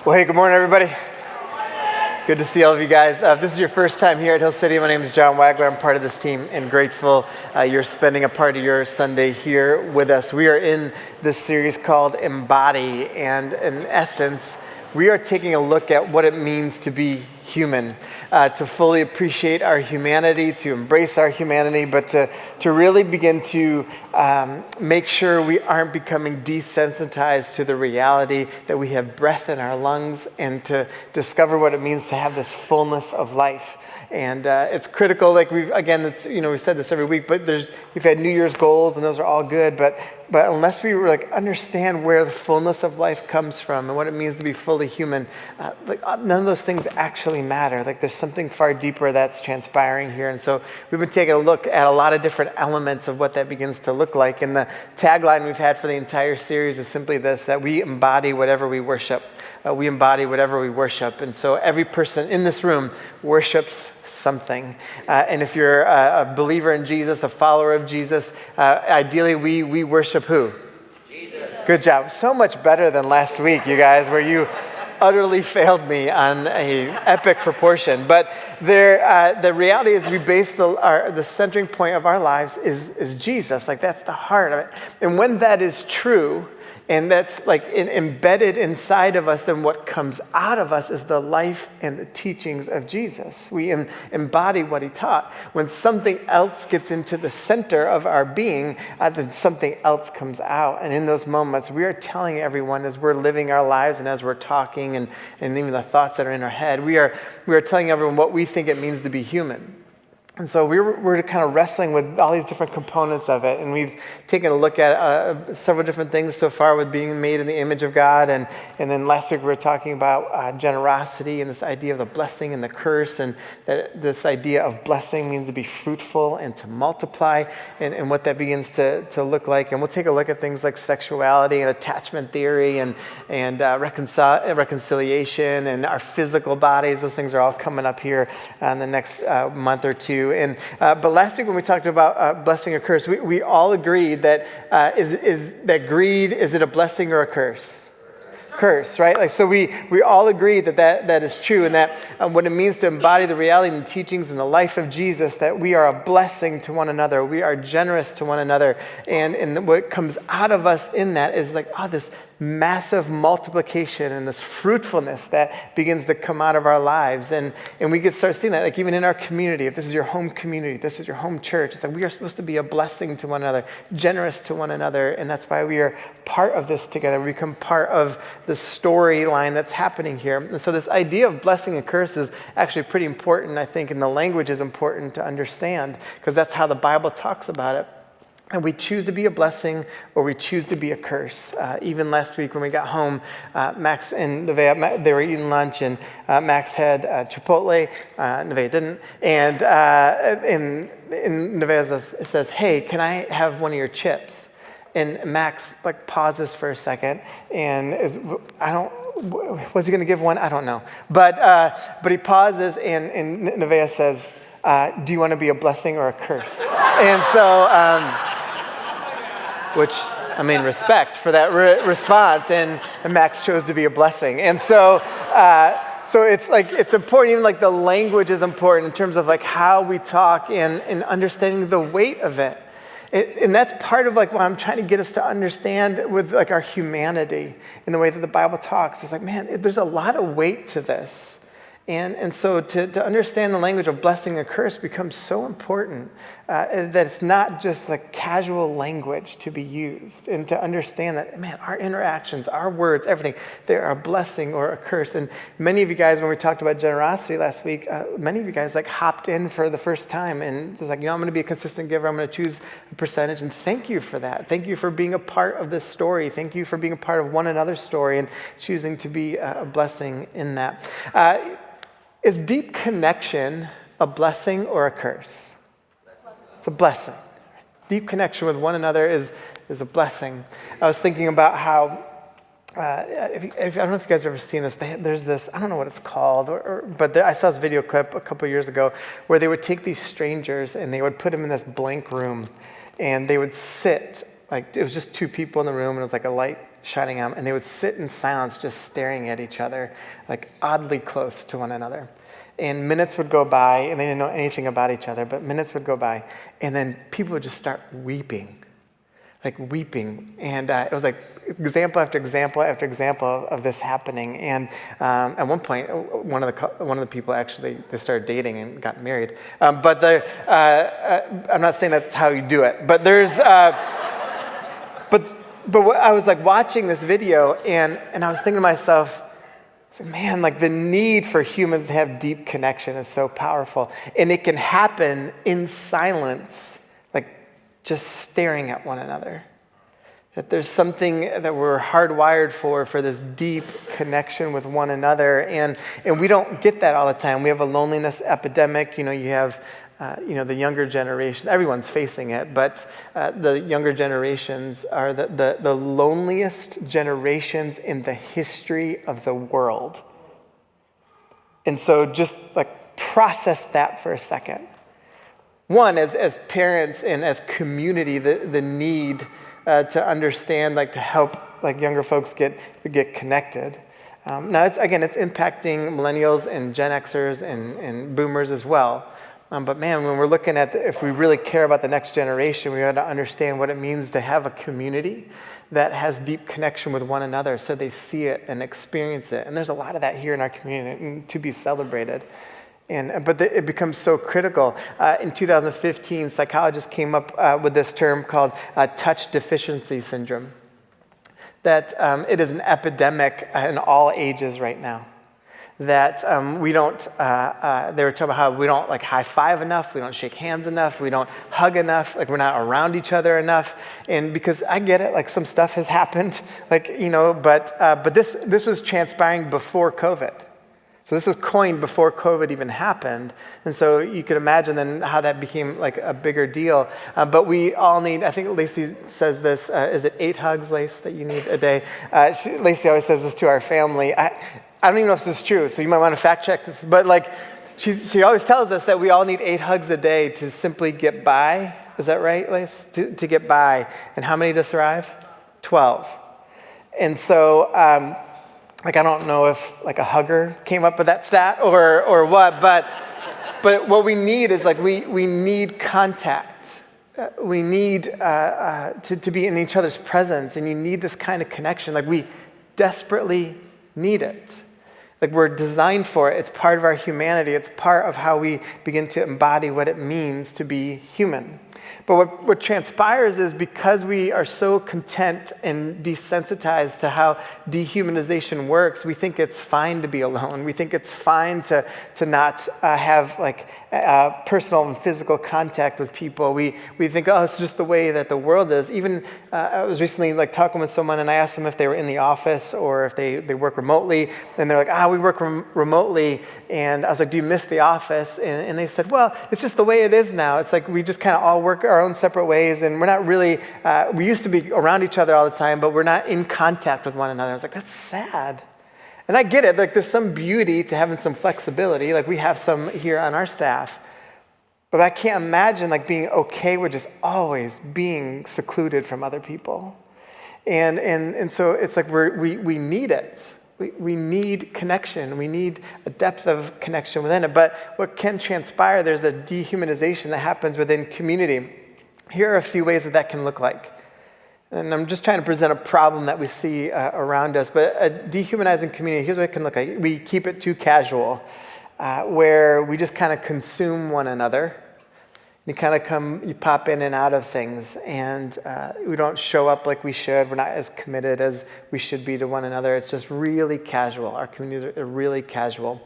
Well, hey, good morning, everybody. Good to see all of you guys. If this is your first time here at Hill City, my name is John Wagler. I'm part of this team and grateful you're spending a part of your Sunday here with us. We are in this series called Embody, and in essence, we are taking a look at what it means to be human, to fully appreciate our humanity, to embrace our humanity, but to really begin to make sure we aren't becoming desensitized to the reality that we have breath in our lungs, and to discover what it means to have this fullness of life. And it's critical, like we said this every week, but we've had New Year's goals, and those are all good, but unless we understand where the fullness of life comes from and what it means to be fully human, none of those things actually matter. There's something far deeper that's transpiring here. And so we've been taking a look at a lot of different elements of what that begins to look like. And the tagline we've had for the entire series is simply this, that we embody whatever we worship. We embody whatever we worship. And so every person in this room worships something. And if you're a believer in Jesus, a follower of Jesus, ideally we worship who? Jesus. Good job. So much better than last week, you guys, where you utterly failed me on an epic proportion. But the reality is we base the centering point of our lives is Jesus. That's the heart of it. And when that is true, and that's embedded inside of us, then what comes out of us is the life and the teachings of Jesus. We embody what he taught. When something else gets into the center of our being, then something else comes out. And in those moments, we are telling everyone as we're living our lives and as we're talking and even the thoughts that are in our head, we are telling everyone what we think it means to be human. And so we're kind of wrestling with all these different components of it, and we've taken a look at several different things so far with being made in the image of God, and then last week we were talking about generosity and this idea of the blessing and the curse, and that this idea of blessing means to be fruitful and to multiply, and what that begins to look like. And we'll take a look at things like sexuality and attachment theory and reconciliation and our physical bodies. Those things are all coming up here in the next month or two. But last week when we talked about blessing or curse, we all agreed that is that greed, is it a blessing or a curse? Curse, right? So we all agree that is true, and that what it means to embody the reality and teachings and the life of Jesus, that we are a blessing to one another, we are generous to one another, and what comes out of us in that is this massive multiplication and this fruitfulness that begins to come out of our lives, and we can start seeing that even in our community. If this is your home community, this is your home church, it's we are supposed to be a blessing to one another, generous to one another, and that's why we are part of this together. We become part of the storyline that's happening here. And so this idea of blessing and curse is actually pretty important, I think, and the language is important to understand, because that's how the Bible talks about it. And we choose to be a blessing or we choose to be a curse. Even last week when we got home, Max and Nevaeh, they were eating lunch, and Max had Chipotle, Nevaeh didn't. And Nevaeh says, "Hey, can I have one of your chips?" And Max pauses for a second and was he going to give one? I don't know. But he pauses and Nevaeh says, "Do you want to be a blessing or a curse?" And so, respect for that response, and Max chose to be a blessing. And so it's important, even the language is important in terms of how we talk and understanding the weight of it. And that's part of what I'm trying to get us to understand with our humanity in the way that the Bible talks. It's there's a lot of weight to this. And so to understand the language of blessing and curse becomes so important that it's not just casual language to be used, and to understand that, our interactions, our words, everything, they're a blessing or a curse. And many of you guys, when we talked about generosity last week, many of you guys hopped in for the first time and just I'm going to be a consistent giver. I'm going to choose a percentage. And thank you for that. Thank you for being a part of this story. Thank you for being a part of one another's story and choosing to be a blessing in that. Is deep connection a blessing or a curse? It's a blessing. Deep connection with one another is a blessing. I was thinking about how, I don't know if you guys have ever seen this, there's this, I don't know what it's called, but I saw this video clip a couple of years ago where they would take these strangers and they would put them in this blank room, and they would sit, it was just two people in the room, and it was a light shining on them, and they would sit in silence just staring at each other, like oddly close to one another. And minutes would go by, and they didn't know anything about each other, but minutes would go by, and then people would just start weeping. And it was like example after example after example of this happening. And at one point, one of the people actually, they started dating and got married. I'm not saying that's how you do it, but there's, but I was like watching this video, and I was thinking to myself, man, like the need for humans to have deep connection is so powerful, and it can happen in silence, like just staring at one another. That there's something that we're hardwired for this deep connection with one another, and we don't get that all the time. We have a loneliness epidemic. You have the younger generations. Everyone's facing it, but the younger generations are the loneliest generations in the history of the world. And so just like process that for a second. One, as parents and as community, the need to understand, like to help like younger folks get connected. Now it's impacting millennials and Gen Xers and boomers as well. But man, when we're looking at if we really care about the next generation, we got to understand what it means to have a community that has deep connection with one another, so they see it and experience it. And there's a lot of that here in our community, and to be celebrated. But it becomes so critical. In 2015, psychologists came up with this term called touch deficiency syndrome. That it is an epidemic in all ages right now. That we don't, they were talking about how we don't like high five enough, we don't shake hands enough, we don't hug enough, like we're not around each other enough. And because I get it, like some stuff has happened, but this was transpiring before COVID. So this was coined before COVID even happened. And so you could imagine then how that became like a bigger deal. But we all need, I think Lacey says this, is it 8 hugs, Lace, that you need a day? Lacey always says this to our family. I don't even know if this is true, so you might want to fact check this. But like, she always tells us that we all need 8 hugs a day to simply get by. Is that right, Lace? To get by. And how many to thrive? 12. And so, I don't know if like a hugger came up with that stat or what, but what we need is like we need contact. We need to be in each other's presence, and you need this kind of connection. Like we desperately need it. Like we're designed for it. It's part of our humanity. It's part of how we begin to embody what it means to be human. But what transpires is because we are so content and desensitized to how dehumanization works, we think it's fine to be alone. We think it's fine to not have like personal and physical contact with people. We think, oh, it's just the way that the world is. Even I was recently like talking with someone, and I asked them if they were in the office or if they work remotely, and they're like, we work remotely. And I was like, do you miss the office? And they said, well, it's just the way it is now. It's like we just kind of all work our own separate ways, and we're not really, we used to be around each other all the time, but we're not in contact with one another. I was like, that's sad. And I get it, like there's some beauty to having some flexibility, like we have some here on our staff, but I can't imagine like being okay with just always being secluded from other people. And so it's like we need it. We need connection. We need a depth of connection within it. But what can transpire, there's a dehumanization that happens within community. Here are a few ways that can look like. And I'm just trying to present a problem that we see around us. But a dehumanizing community, here's what it can look like. We keep it too casual, where we just kind of consume one another. You pop in and out of things, and we don't show up like we should. We're not as committed as we should be to one another. It's just really casual. Our communities are really casual.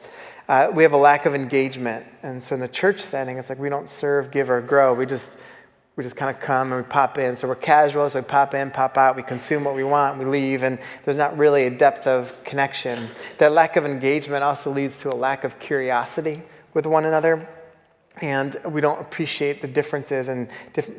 We have a lack of engagement, and so in the church setting, it's like we don't serve, give, or grow. We just kind of come and we pop in. So we're casual, so we pop in, pop out, we consume what we want, we leave, and there's not really a depth of connection. That lack of engagement also leads to a lack of curiosity with one another. And we don't appreciate the differences and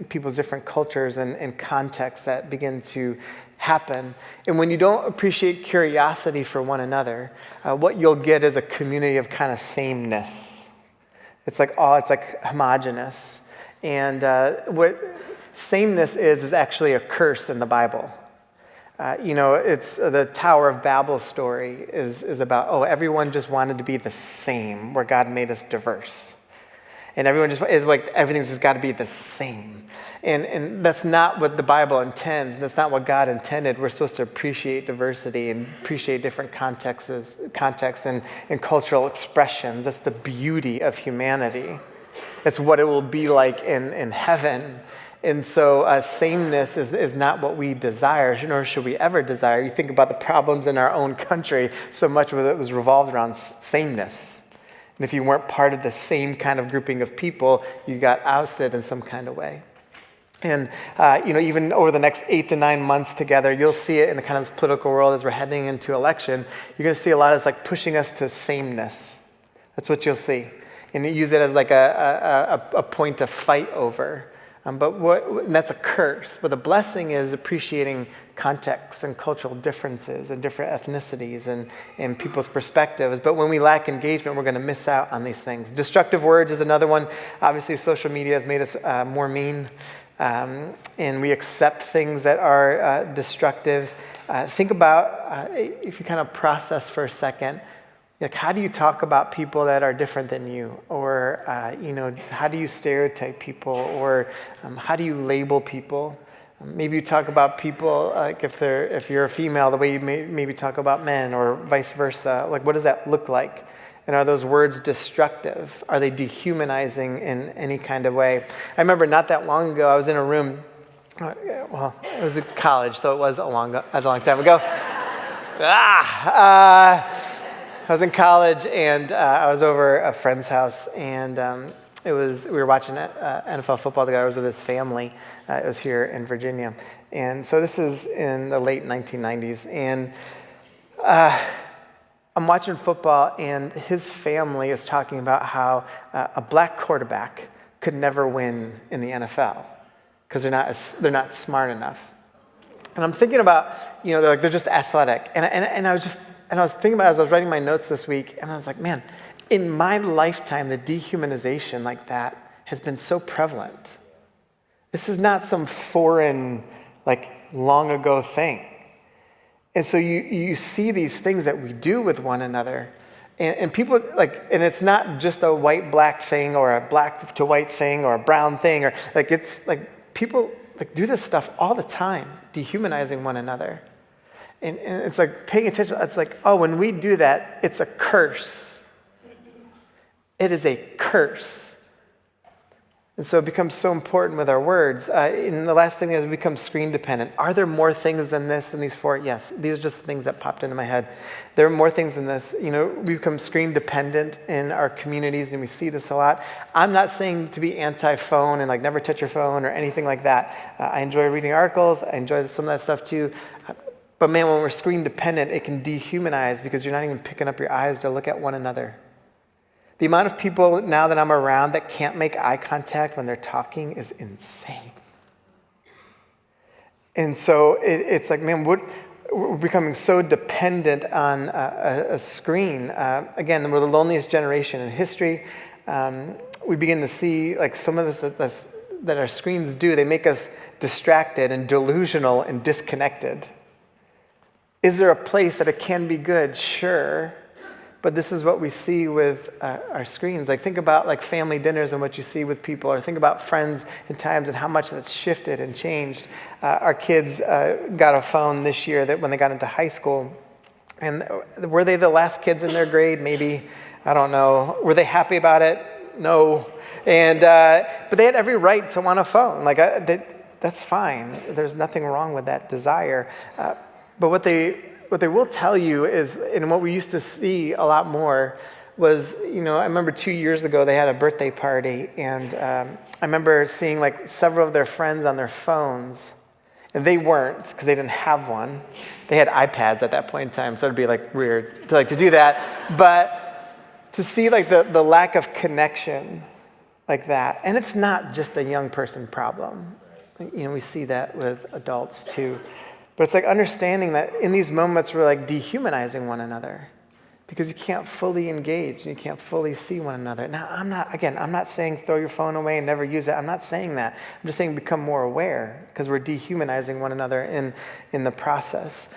people's different cultures and contexts that begin to happen. And when you don't appreciate curiosity for one another, what you'll get is a community of kind of sameness. It's like homogenous. And what sameness is actually a curse in the Bible. It's the Tower of Babel story is about, everyone just wanted to be the same, where God made us diverse. And everyone it's like everything's just got to be the same. And that's not what the Bible intends. That's not what God intended. We're supposed to appreciate diversity and appreciate different contexts and cultural expressions. That's the beauty of humanity. That's what it will be like in heaven. And so sameness is not what we desire, nor should we ever desire. You think about the problems in our own country, so much of it was revolved around sameness. And if you weren't part of the same kind of grouping of people, you got ousted in some kind of way. And, even over the next 8 to 9 months together, you'll see it in the kind of this political world as we're heading into election. You're going to see a lot as like pushing us to sameness. That's what you'll see. And you use it as like a point to fight over. And that's a curse. But the blessing is appreciating context and cultural differences and different ethnicities and people's perspectives. But when we lack engagement, we're going to miss out on these things. Destructive words is another one. Obviously, social media has made us more mean. And we accept things that are destructive. Think about, if you kind of process for a second, like how do you talk about people that are different than you? Or, how do you stereotype people? Or how do you label people? Maybe you talk about people, like if you're a female, the way you maybe talk about men, or vice versa. Like what does that look like? And are those words destructive? Are they dehumanizing in any kind of way? I remember not that long ago, I was in a room. Well, it was in college, so it was a long time ago. I was in college, and I was over a friend's house, and we were watching NFL football together. I was with his family. It was here in Virginia. And so this is in the late 1990s. And I'm watching football, and his family is talking about how a black quarterback could never win in the NFL because they're not smart enough. And I'm thinking about, they're just athletic. And I was thinking about it as I was writing my notes this week, and I was like, man, in my lifetime, the dehumanization like that has been so prevalent. This is not some foreign, long ago thing. And so you see these things that we do with one another. And people, and it's not just a white-black thing or a black to white thing or a brown thing. Or it's people do this stuff all the time, dehumanizing one another. And it's like paying attention. It's like, when we do that, it's a curse. It is a curse. And so it becomes so important with our words. And the last thing is we become screen dependent. Are there more things than these four? Yes, these are just the things that popped into my head. There are more things than this. We become screen dependent in our communities, and we see this a lot. I'm not saying to be anti-phone and never touch your phone or anything like that. I enjoy reading articles. I enjoy some of that stuff too. But man, when we're screen dependent, it can dehumanize because you're not even picking up your eyes to look at one another. The amount of people now that I'm around that can't make eye contact when they're talking is insane. And so it's like, man, we're becoming so dependent on a screen. Again, we're the loneliest generation in history. We begin to see some of this that our screens do. They make us distracted and delusional and disconnected. Is there a place that it can be good? Sure. But this is what we see with our screens. Think about family dinners and what you see with people, or think about friends and times and how much that's shifted and changed. Our kids got a phone this year that when they got into high school, and were they the last kids in their grade? Maybe, I don't know. Were they happy about it? No. And but they had every right to want a phone. That's fine. There's nothing wrong with that desire. But what they will tell you is, and what we used to see a lot more was, I remember 2 years ago they had a birthday party, and I remember seeing several of their friends on their phones, and they weren't because they didn't have one. They had iPads at that point in time, so it'd be weird to do that. But to see the lack of connection like that, and it's not just a young person problem. We see that with adults too. But it's understanding that in these moments we're dehumanizing one another because you can't fully engage and you can't fully see one another. Now, I'm not saying throw your phone away and never use it. I'm not saying that. I'm just saying become more aware, because we're dehumanizing one another in the process.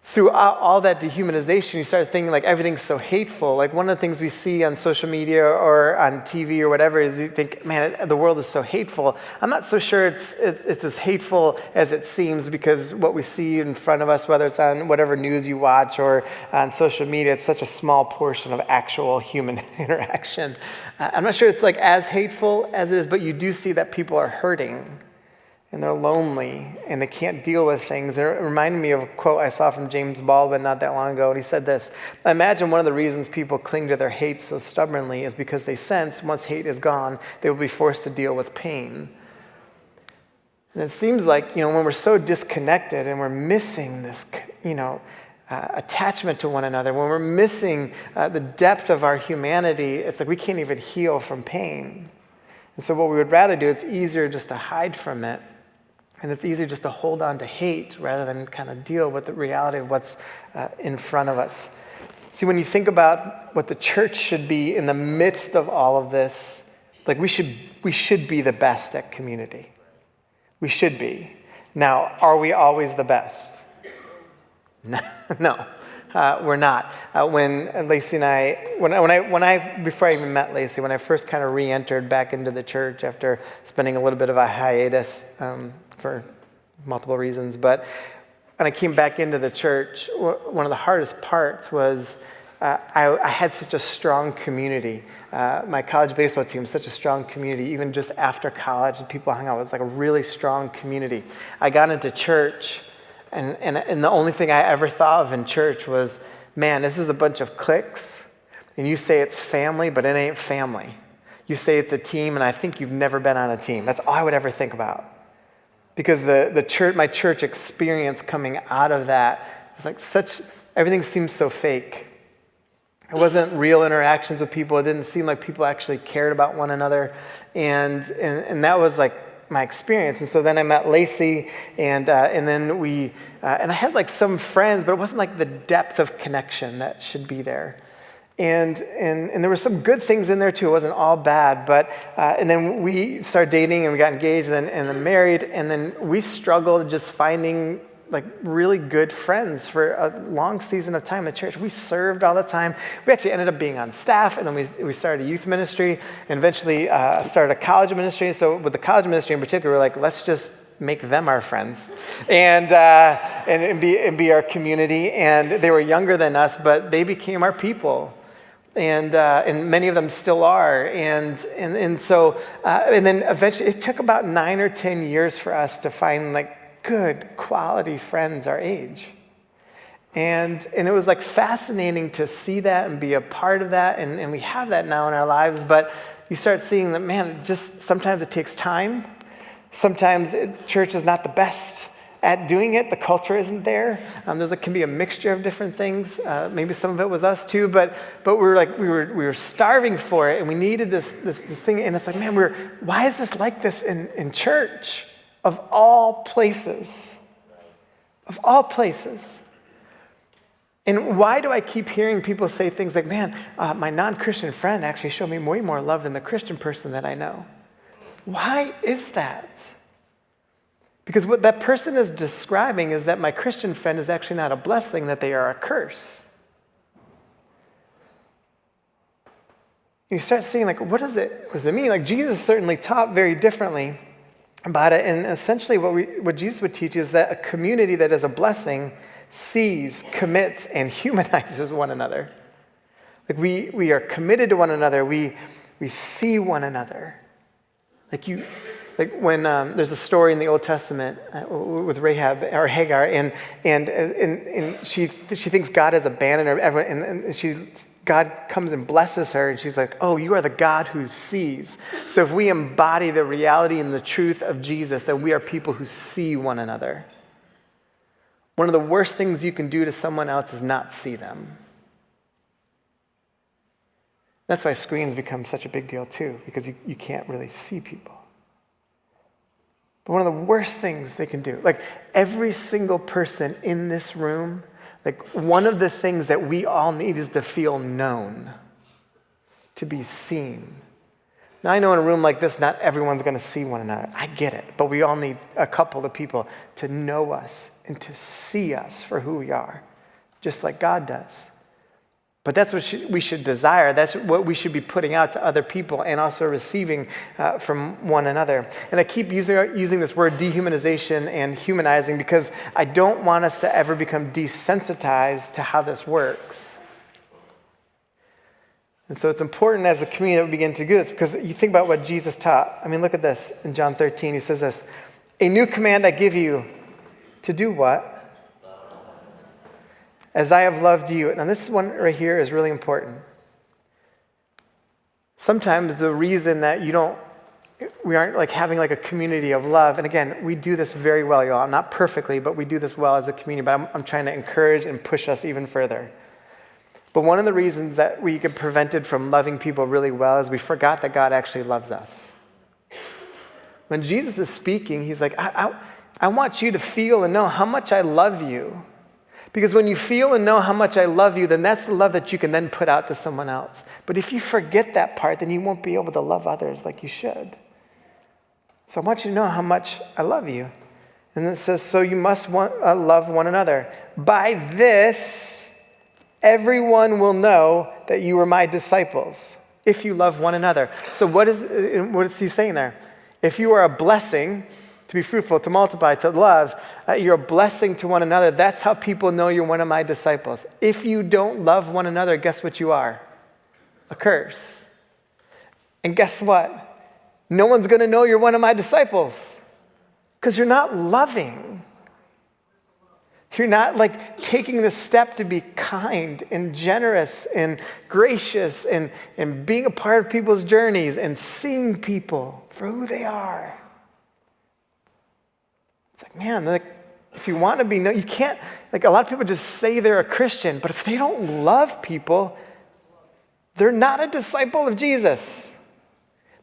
Through all that dehumanization, you start thinking like everything's so hateful. Like one of the things we see on social media or on TV or whatever is you think, man, the world is so hateful. I'm not so sure it's as hateful as it seems, because what we see in front of us, whether it's on whatever news you watch or on social media, it's such a small portion of actual human interaction. I'm not sure it's like as hateful as it is, but you do see that people are hurting. And they're lonely, and they can't deal with things. And it reminded me of a quote I saw from James Baldwin not that long ago, and he said this: I imagine one of the reasons people cling to their hate so stubbornly is because they sense once hate is gone, they will be forced to deal with pain. And it seems like, when we're so disconnected and we're missing this, attachment to one another, when we're missing the depth of our humanity, it's like we can't even heal from pain. And so what we would rather do, it's easier just to hide from it. And it's easier just to hold on to hate rather than kind of deal with the reality of what's in front of us. See, when you think about what the church should be in the midst of all of this, like we should be the best at community. We should be. Now, are we always the best? No. We're not. When Lacey and I, before I even met Lacey, when I first kind of re-entered back into the church after spending a little bit of a hiatus for multiple reasons, but when I came back into the church, one of the hardest parts was I had such a strong community. My college baseball team was such a strong community. Even just after college, the people I hung out with, it was like a really strong community. I got into church, and the only thing I ever thought of in church was, man, this is a bunch of cliques, and you say it's family, but it ain't family. You say it's a team, and I think you've never been on a team. That's all I would ever think about. Because the church, my church experience coming out of that was like everything seemed so fake. It wasn't real interactions with people. It didn't seem like people actually cared about one another, and that was like my experience. And so then I met Lacey, and then and I had like some friends, but it wasn't like the depth of connection that should be there. And there were some good things in there too. It wasn't all bad, but and then we started dating and we got engaged and then married, and then we struggled just finding like really good friends for a long season of time in the church. We served all the time. We actually ended up being on staff, and then we started a youth ministry, and eventually started a college ministry. So with the college ministry in particular, we're like, let's just make them our friends and be our community. And they were younger than us, but they became our people. And many of them still are, and so then eventually it took about 9 or 10 years for us to find like good quality friends our age, and it was like fascinating to see that and be a part of that, and we have that now in our lives. But you start seeing that, man, just sometimes it takes time. Sometimes church is not the best at doing it. The culture isn't there. Can be a mixture of different things. Maybe some of it was us too, but we were starving for it, and we needed this thing. And it's like, man, why is this like this in church? Of all places. Of all places. And why do I keep hearing people say things like, man, my non-Christian friend actually showed me way more love than the Christian person that I know? Why is that? Because what that person is describing is that my Christian friend is actually not a blessing, that they are a curse. You start seeing, like, what does it mean? Like, Jesus certainly taught very differently about it. And essentially what Jesus would teach is that a community that is a blessing sees, commits, and humanizes one another. Like, we are committed to one another. We see one another. Like when there's a story in the Old Testament with Rahab or Hagar, and she thinks God has abandoned her, and God comes and blesses her, and she's like, oh, you are the God who sees. So if we embody the reality and the truth of Jesus, then we are people who see one another. One of the worst things you can do to someone else is not see them. That's why screens become such a big deal too, because you can't really see people. But one of the worst things they can do, like every single person in this room, Like one of the things that we all need is to feel known, to be seen. Now I know in a room like this, not everyone's going to see one another. I get it. But we all need a couple of people to know us and to see us for who we are, just like God does. But that's what we should desire. That's what we should be putting out to other people and also receiving from one another. And I keep using this word dehumanization and humanizing because I don't want us to ever become desensitized to how this works. And so it's important as a community that we begin to do this because you think about what Jesus taught. I mean, look at this in John 13. He says this, "A new command I give you to do what? As I have loved you." Now this one right here is really important. Sometimes the reason that we aren't like having like a community of love, and again, we do this very well, y'all. Not perfectly, but we do this well as a community, but I'm trying to encourage and push us even further. But one of the reasons that we get prevented from loving people really well is we forgot that God actually loves us. When Jesus is speaking, he's like, I want you to feel and know how much I love you. Because when you feel and know how much I love you, then that's the love that you can then put out to someone else. But if you forget that part, then you won't be able to love others like you should. So I want you to know how much I love you. And it says, so you must love one another. By this, everyone will know that you are my disciples, if you love one another. So what is he saying there? If you are a blessing, to be fruitful, to multiply, to love, you're a blessing to one another. That's how people know you're one of my disciples. If you don't love one another, guess what you are? A curse. And guess what? No one's going to know you're one of my disciples because you're not loving. You're not like taking the step to be kind and generous and gracious and being a part of people's journeys and seeing people for who they are. It's like, man, like if you want to be known, you can't, like a lot of people just say they're a Christian, but if they don't love people, they're not a disciple of Jesus.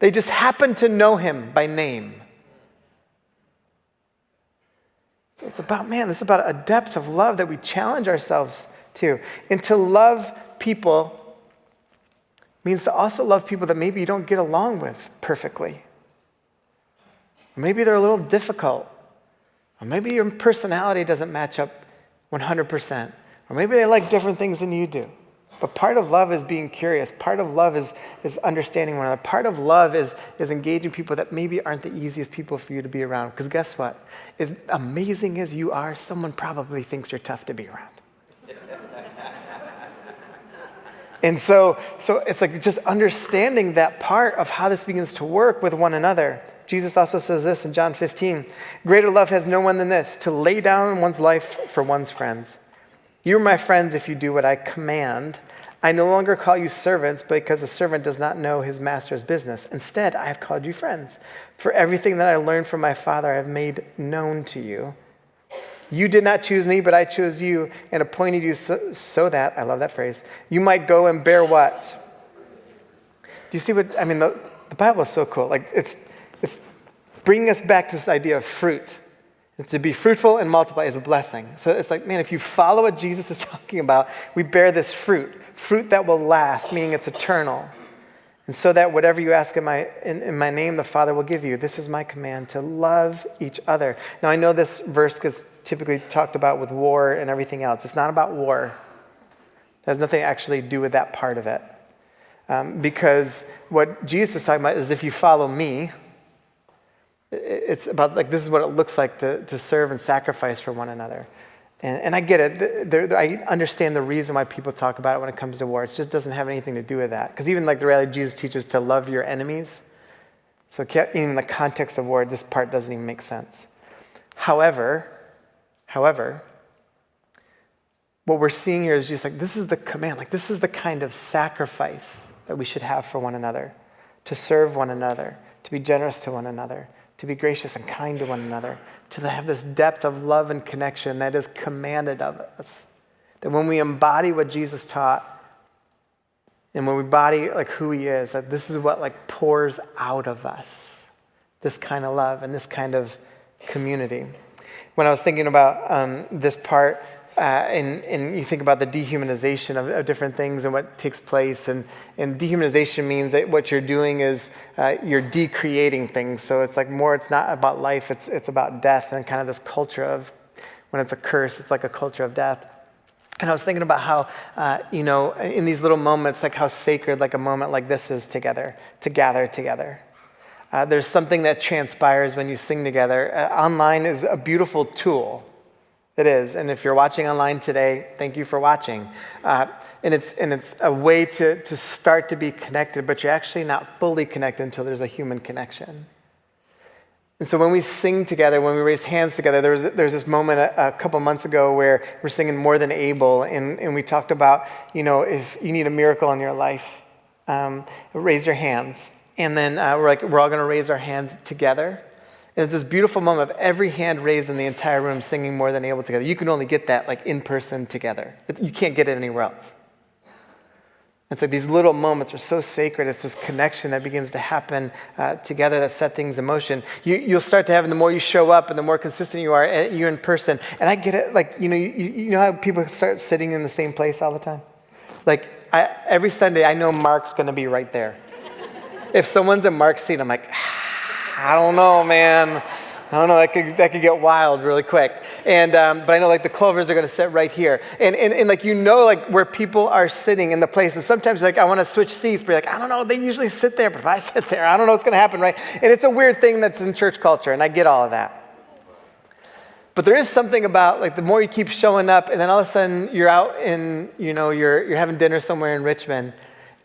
They just happen to know him by name. So it's about, it's about a depth of love that we challenge ourselves to. And to love people means to also love people that maybe you don't get along with perfectly. Maybe they're a little difficult. Or maybe your personality doesn't match up 100%. Or maybe they like different things than you do. But part of love is being curious. Part of love is understanding one another. Part of love is engaging people that maybe aren't the easiest people for you to be around. Because guess what? As amazing as you are, someone probably thinks you're tough to be around. And so it's like just understanding that part of how this begins to work with one another. Jesus also says this in John 15, greater love has no one than this, to lay down one's life for one's friends. You are my friends if you do what I command. I no longer call you servants because a servant does not know his master's business. Instead, I have called you friends. For everything that I learned from my Father, I have made known to you. You did not choose me, but I chose you and appointed you so that, I love that phrase, you might go and bear what? Do you see what, the Bible is so cool. Like it's bringing us back to this idea of fruit. And to be fruitful and multiply is a blessing. So it's like, if you follow what Jesus is talking about, we bear this fruit that will last, meaning it's eternal. And so that whatever you ask in my name, the Father will give you. This is my command, to love each other. Now, I know this verse gets typically talked about with war and everything else. It's not about war. It has nothing to actually do with that part of it. Because what Jesus is talking about is if you follow me, it's about like this is what it looks like to serve and sacrifice for one another. And I get it. I understand the reason why people talk about it when it comes to war. It just doesn't have anything to do with that. Because even like the reality Jesus teaches to love your enemies. So in the context of war, this part doesn't even make sense. However, what we're seeing here is just like this is the command. Like this is the kind of sacrifice that we should have for one another. To serve one another. To be generous to one another. To be gracious and kind to one another, to have this depth of love and connection that is commanded of us. That when we embody what Jesus taught, and when we embody like who he is, that this is what like pours out of us, this kind of love and this kind of community. When I was thinking about this part, and you think about the dehumanization of different things and what takes place. And dehumanization means that what you're doing is you're decreating things. So it's like more, it's not about life, it's about death, and kind of this culture of, when it's a curse, it's like a culture of death. And I was thinking about how, in these little moments, like how sacred like a moment like this is together, to gather together. There's something that transpires when you sing together. Online is a beautiful tool. It is. And if you're watching online today, thank you for watching. And it's a way to start to be connected, but you're actually not fully connected until there's a human connection. And so when we sing together, when we raise hands together, there's this moment a couple months ago where we're singing More Than Able, and we talked about, if you need a miracle in your life, raise your hands. And then we're all going to raise our hands together. And it's this beautiful moment of every hand raised in the entire room singing More Than Able together. You can only get that like in person together. You can't get it anywhere else. It's like these little moments are so sacred. It's this connection that begins to happen together that set things in motion. You'll start to have, and the more you show up and the more consistent you are, you in person. And I get it, like, you know how people start sitting in the same place all the time? Like, every Sunday, I know Mark's going to be right there. If someone's in Mark's seat, I'm like, I don't know, man. I don't know, that could get wild really quick. And but I know like the Clovers are going to sit right here. And like like where people are sitting in the place. And sometimes like I want to switch seats, but you're like, I don't know, they usually sit there, but if I sit there, I don't know what's going to happen, right? And it's a weird thing that's in church culture, and I get all of that. But there is something about like the more you keep showing up, and then all of a sudden you're out in, you're having dinner somewhere in Richmond.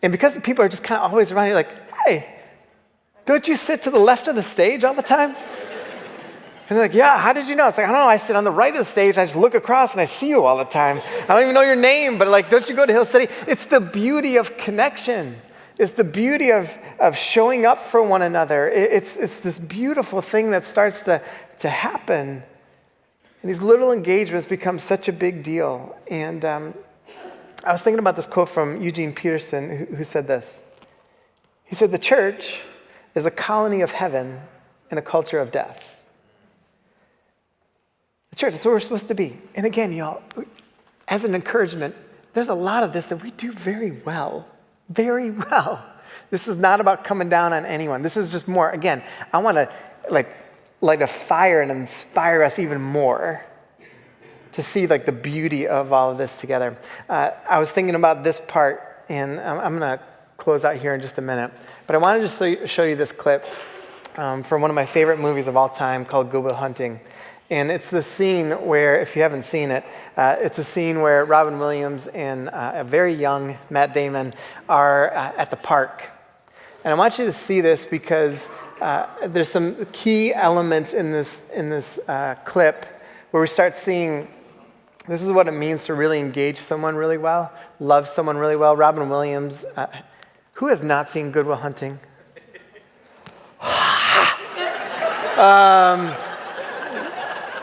And because the people are just kind of always around, you're like, hey, don't you sit to the left of the stage all the time? And they're like, yeah, how did you know? It's like, I don't know, I sit on the right of the stage, and I just look across and I see you all the time. I don't even know your name, but like, don't you go to Hill City? It's the beauty of connection. It's the beauty of showing up for one another. It's this beautiful thing that starts to happen. And these little engagements become such a big deal. And I was thinking about this quote from Eugene Peterson, who said this. He said, the church is a colony of heaven in a culture of death. The church, that's where we're supposed to be. And again, y'all, as an encouragement, there's a lot of this that we do very well. Very well. This is not about coming down on anyone. This is just more, again, I want to light a fire and inspire us even more to see like the beauty of all of this together. I was thinking about this part, and I'm going to close out here in just a minute. But I wanted to show you this clip from one of my favorite movies of all time called Good Will Hunting. And it's the scene where, if you haven't seen it, it's a scene where Robin Williams and a very young Matt Damon are at the park. And I want you to see this because there's some key elements in this clip where we start seeing this is what it means to really engage someone really well, love someone really well. Robin Williams, who has not seen Good Will Hunting?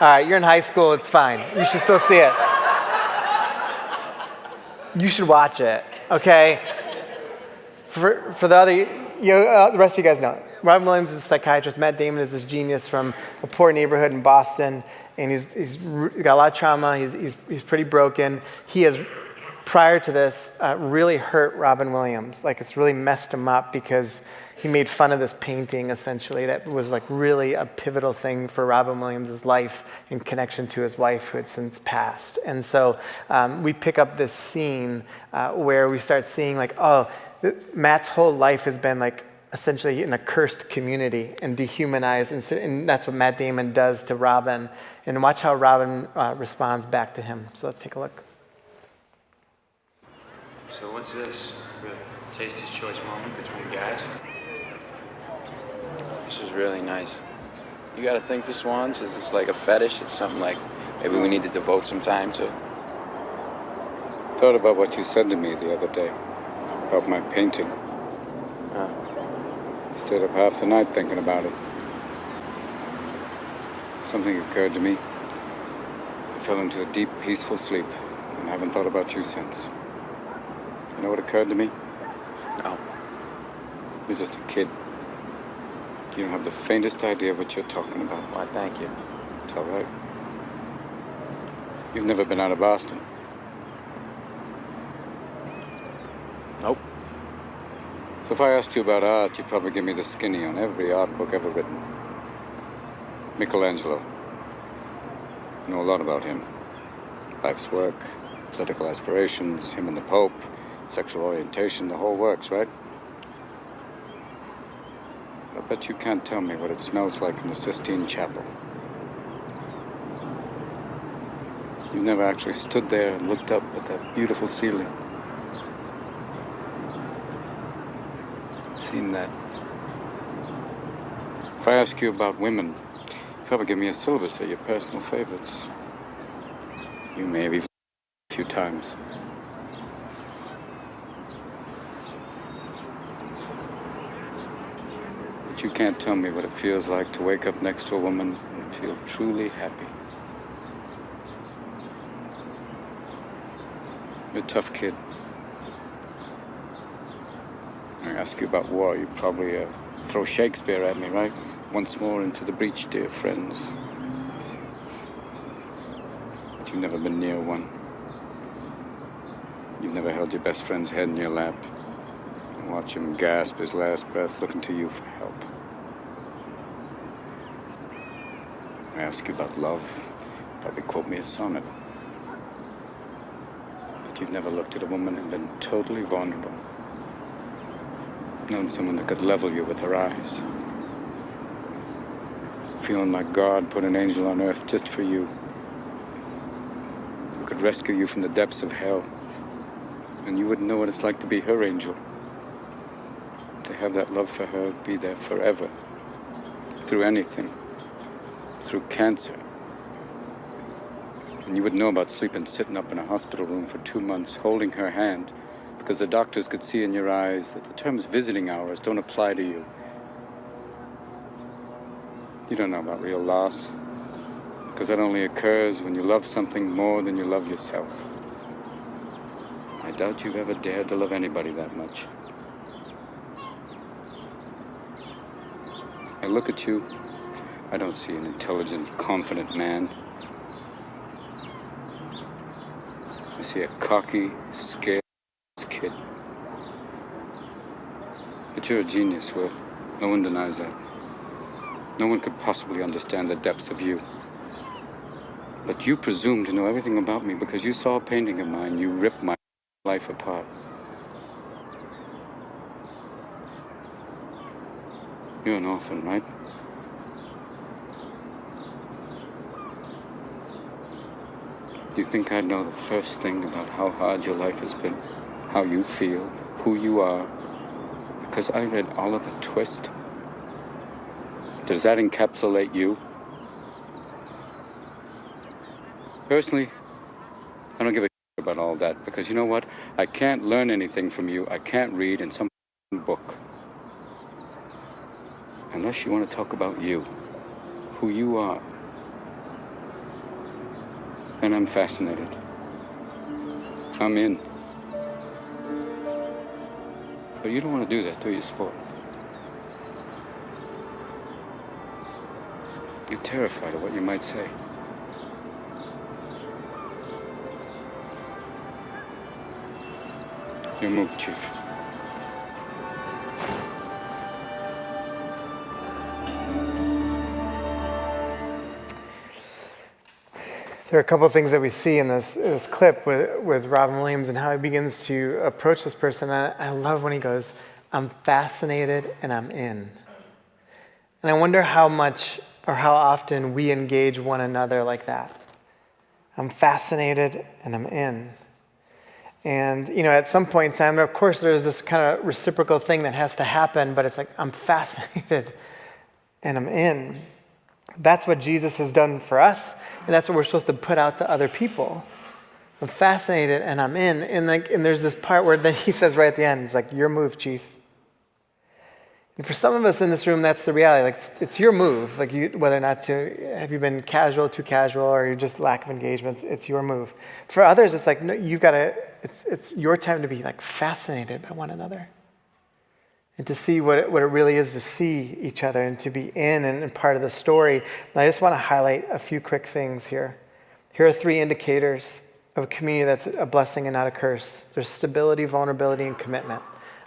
All right, you're in high school, it's fine. You should still see it. You should watch it, okay? For the rest of you guys know it. Robin Williams is a psychiatrist. Matt Damon is this genius from a poor neighborhood in Boston, and he's got a lot of trauma. He's pretty broken. He has, prior to this, really hurt Robin Williams. Like, it's really messed him up because he made fun of this painting, essentially, that was like really a pivotal thing for Robin Williams' life in connection to his wife, who had since passed. And so we pick up this scene where we start seeing like, Matt's whole life has been like essentially in a cursed community and dehumanized, and that's what Matt Damon does to Robin. And watch how Robin responds back to him. So let's take a look. So what's this? A taster's choice moment between guys? This is really nice. You got a thing for swans? Is this like a fetish? It's something like maybe we need to devote some time to? Thought about what you said to me the other day about my painting. Stayed up half the night thinking about it. Something occurred to me. I fell into a deep, peaceful sleep and haven't thought about you since. You know what occurred to me? No. You're just a kid. You don't have the faintest idea what you're talking about. Why, thank you. It's all right. You've never been out of Boston. Nope. So if I asked you about art, you'd probably give me the skinny on every art book ever written. Michelangelo. I know a lot about him. Life's work, political aspirations, him and the Pope, sexual orientation, the whole works, right? I bet you can't tell me what it smells like in the Sistine Chapel. You never actually stood there and looked up at that beautiful ceiling. Seen that. If I ask you about women, you'd probably give me a syllabus of your personal favorites. You may have even a few times. But you can't tell me what it feels like to wake up next to a woman and feel truly happy. You're a tough kid. I ask you about war, you probably throw Shakespeare at me, right? Once more into the breach, dear friends. But you've never been near one. You've never held your best friend's head in your lap and watch him gasp his last breath looking to you for help. I ask you about love, you probably quote me a sonnet. But you've never looked at a woman and been totally vulnerable. Known someone that could level you with her eyes. Feeling like God put an angel on earth just for you. Who could rescue you from the depths of hell. And you wouldn't know what it's like to be her angel. To have that love for her, be there forever. Through anything. Through cancer. And you would know about sleeping sitting up in a hospital room for 2 months, holding her hand, because the doctors could see in your eyes that the terms visiting hours don't apply to you. You don't know about real loss, because that only occurs when you love something more than you love yourself. I doubt you've ever dared to love anybody that much. I look at you, I don't see an intelligent, confident man. I see a cocky, scared kid. But you're a genius, Will. No one denies that. No one could possibly understand the depths of you. But you presume to know everything about me because you saw a painting of mine. You ripped my life apart. You're an orphan, right? Do you think I'd know the first thing about how hard your life has been? How you feel, who you are, because I read Oliver Twist? Does that encapsulate you? Personally, I don't give a about all that, because you know what? I can't learn anything from you. I can't read in some book. Unless you want to talk about you, who you are. Then I'm fascinated. I'm in. But you don't want to do that, do you, sport? You're terrified of what you might say. Your move, Chief. There are a couple of things that we see in this clip with Robin Williams and how he begins to approach this person. I love when he goes, I'm fascinated and I'm in. And I wonder how much or how often we engage one another like that. I'm fascinated and I'm in. And, at some point in time, of course, there's this kind of reciprocal thing that has to happen, but it's like, I'm fascinated and I'm in. That's what Jesus has done for us, and that's what we're supposed to put out to other people. I'm fascinated and I'm in. And there's this part where then he says right at the end, it's like, your move, Chief. And for some of us in this room, that's the reality. Like, it's your move. Like, whether or not have you been too casual, or you're just lack of engagement, it's your move. For others, it's like, no, you've got to, it's your time to be like fascinated by one another. And to see what it really is to see each other and to be in and part of the story. And I just want to highlight a few quick things here. Here are 3 indicators of a community that's a blessing and not a curse. There's stability, vulnerability, and commitment.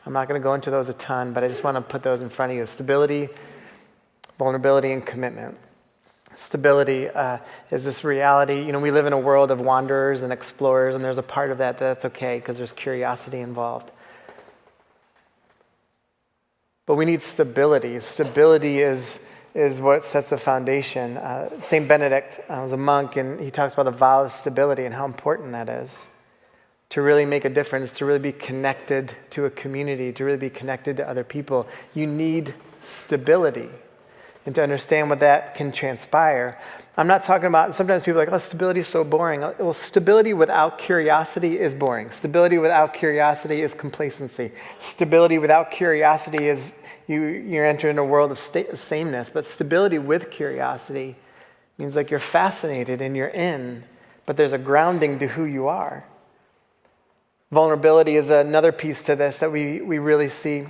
I'm not going to go into those a ton, but I just want to put those in front of you. Stability, vulnerability, and commitment. Stability is this reality. We live in a world of wanderers and explorers, and there's a part of that that's okay because there's curiosity involved. But we need stability. Stability is what sets the foundation. St. Benedict was a monk, and he talks about the vow of stability and how important that is. To really make a difference, to really be connected to a community, to really be connected to other people, you need stability. And to understand what that can transpire. I'm not talking about, sometimes people are like, oh, stability is so boring. Well, stability without curiosity is boring. Stability without curiosity is complacency. Stability without curiosity is you're entering a world of sameness. But stability with curiosity means like you're fascinated and you're in, but there's a grounding to who you are. Vulnerability is another piece to this that we really see.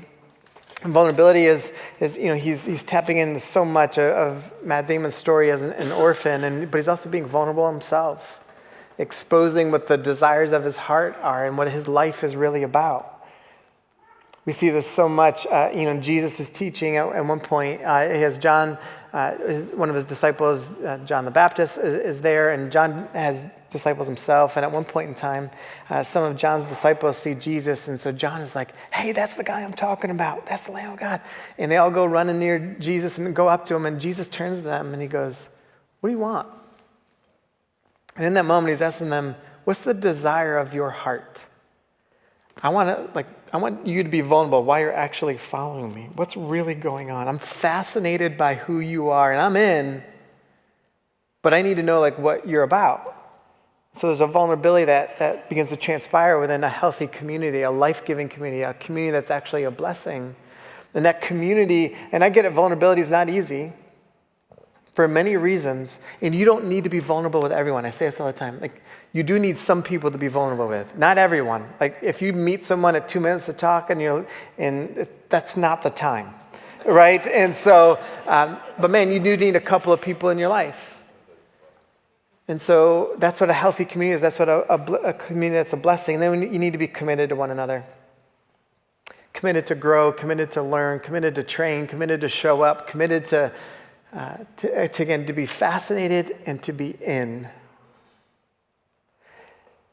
Vulnerability is he's tapping into so much of Matt Damon's story as an orphan, but he's also being vulnerable himself, exposing what the desires of his heart are and what his life is really about. We see this so much. Jesus is teaching at one point. He has John, one of his disciples, John the Baptist, is there, and John has disciples himself. And at one point in time, some of John's disciples see Jesus, and so John is like, "Hey, that's the guy I'm talking about. That's the Lamb of God." And they all go running near Jesus and go up to him, and Jesus turns to them and he goes, "What do you want?" And in that moment, he's asking them, "What's the desire of your heart? I want you to be vulnerable while you're actually following me. What's really going on? I'm fascinated by who you are, and I'm in, but I need to know what you're about." So there's a vulnerability that begins to transpire within a healthy community, a life-giving community, a community that's actually a blessing. And that community, and I get it, vulnerability is not easy for many reasons, and you don't need to be vulnerable with everyone. I say this all the time. You do need some people to be vulnerable with. Not everyone. If you meet someone at 2 minutes to talk, and that's not the time, right? And so, but man, you do need a couple of people in your life. And so that's what a healthy community is. That's what a community that's a blessing. And then you need to be committed to one another. Committed to grow, committed to learn, committed to train, committed to show up, committed to be fascinated and to be in.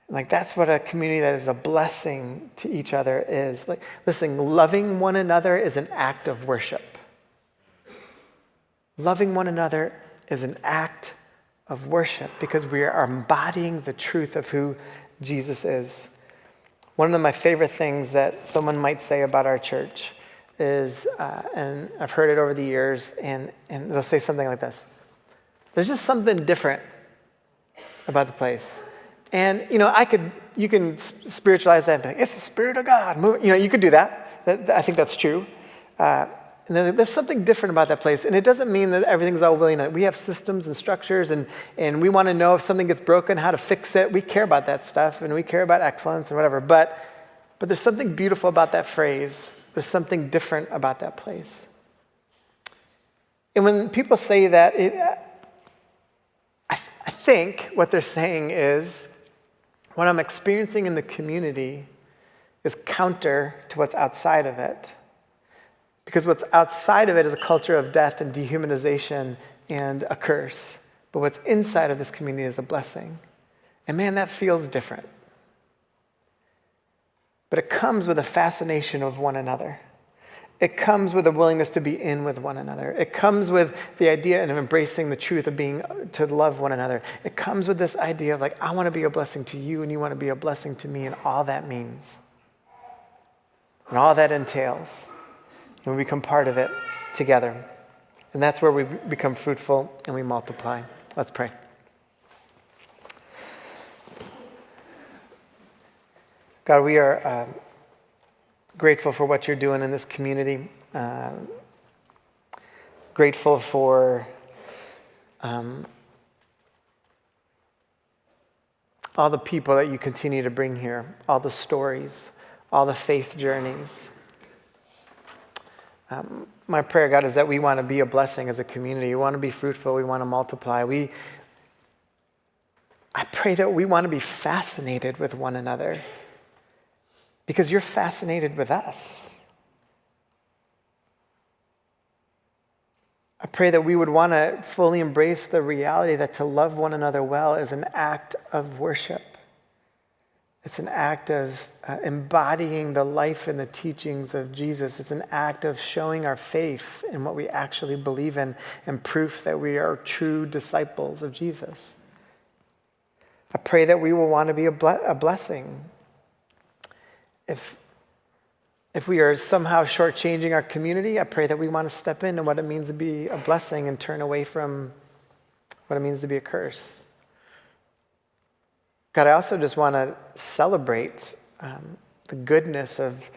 That's what a community that is a blessing to each other is. Listen, loving one another is an act of worship. Loving one another is an act of worship because we are embodying the truth of who Jesus is. One of my favorite things that someone might say about our church is, and I've heard it over the years, and they'll say something like this: "There's just something different about the place." And you can spiritualize that and be like, "It's the Spirit of God." You could do that. I think that's true. And there's something different about that place. And it doesn't mean that everything's all willing. We have systems and structures, and we want to know if something gets broken, how to fix it. We care about that stuff, and we care about excellence and whatever. But there's something beautiful about that phrase. There's something different about that place. And when people say that, I think what they're saying is, what I'm experiencing in the community is counter to what's outside of it. Because what's outside of it is a culture of death and dehumanization and a curse. But what's inside of this community is a blessing. And man, that feels different. But it comes with a fascination of one another. It comes with a willingness to be in with one another. It comes with the idea of embracing the truth of to love one another. It comes with this idea of I want to be a blessing to you and you want to be a blessing to me, and all that means. And all that entails. And we become part of it together. And that's where we become fruitful and we multiply. Let's pray. God, we are grateful for what you're doing in this community. Grateful for all the people that you continue to bring here, all the stories, all the faith journeys. My prayer, God, is that we want to be a blessing as a community. We want to be fruitful. We want to multiply. We I pray that we want to be fascinated with one another because you're fascinated with us. I pray that we would want to fully embrace the reality that to love one another well is an act of worship. It's an act of embodying the life and the teachings of Jesus. It's an act of showing our faith in what we actually believe in and proof that we are true disciples of Jesus. I pray that we will want to be a blessing. If we are somehow shortchanging our community, I pray that we want to step into what it means to be a blessing and turn away from what it means to be a curse. God, I also just want to celebrate the goodness of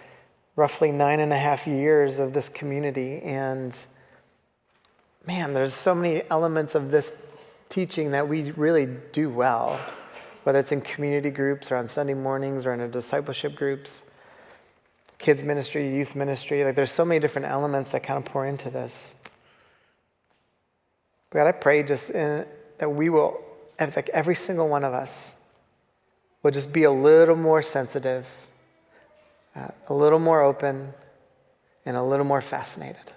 roughly 9.5 years of this community. And man, there's so many elements of this teaching that we really do well, whether it's in community groups or on Sunday mornings or in our discipleship groups, kids ministry, youth ministry. Like there's so many different elements that kind of pour into this. But God, I pray just that we will, like every single one of us, will just be a little more sensitive, a little more open, and a little more fascinated.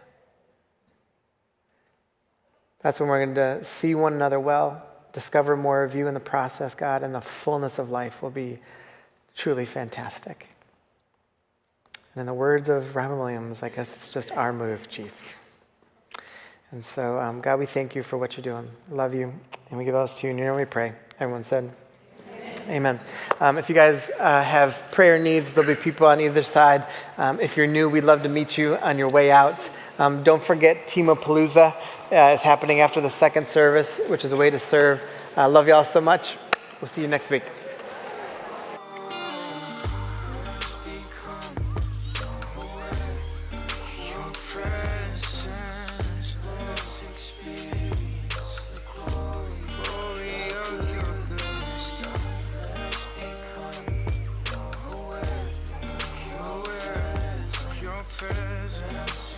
That's when we're going to see one another well, discover more of you in the process, God, and the fullness of life will be truly fantastic. And in the words of Robin Williams, I guess it's just our move, Chief. And so, God, we thank you for what you're doing. Love you, and we give those to you. In your name we pray. Everyone said, Amen. If you guys have prayer needs, there'll be people on either side. If you're new, we'd love to meet you on your way out. Don't forget Timo-Palooza is happening after the second service, which is a way to serve. Love you all so much. We'll see you next week. Presence.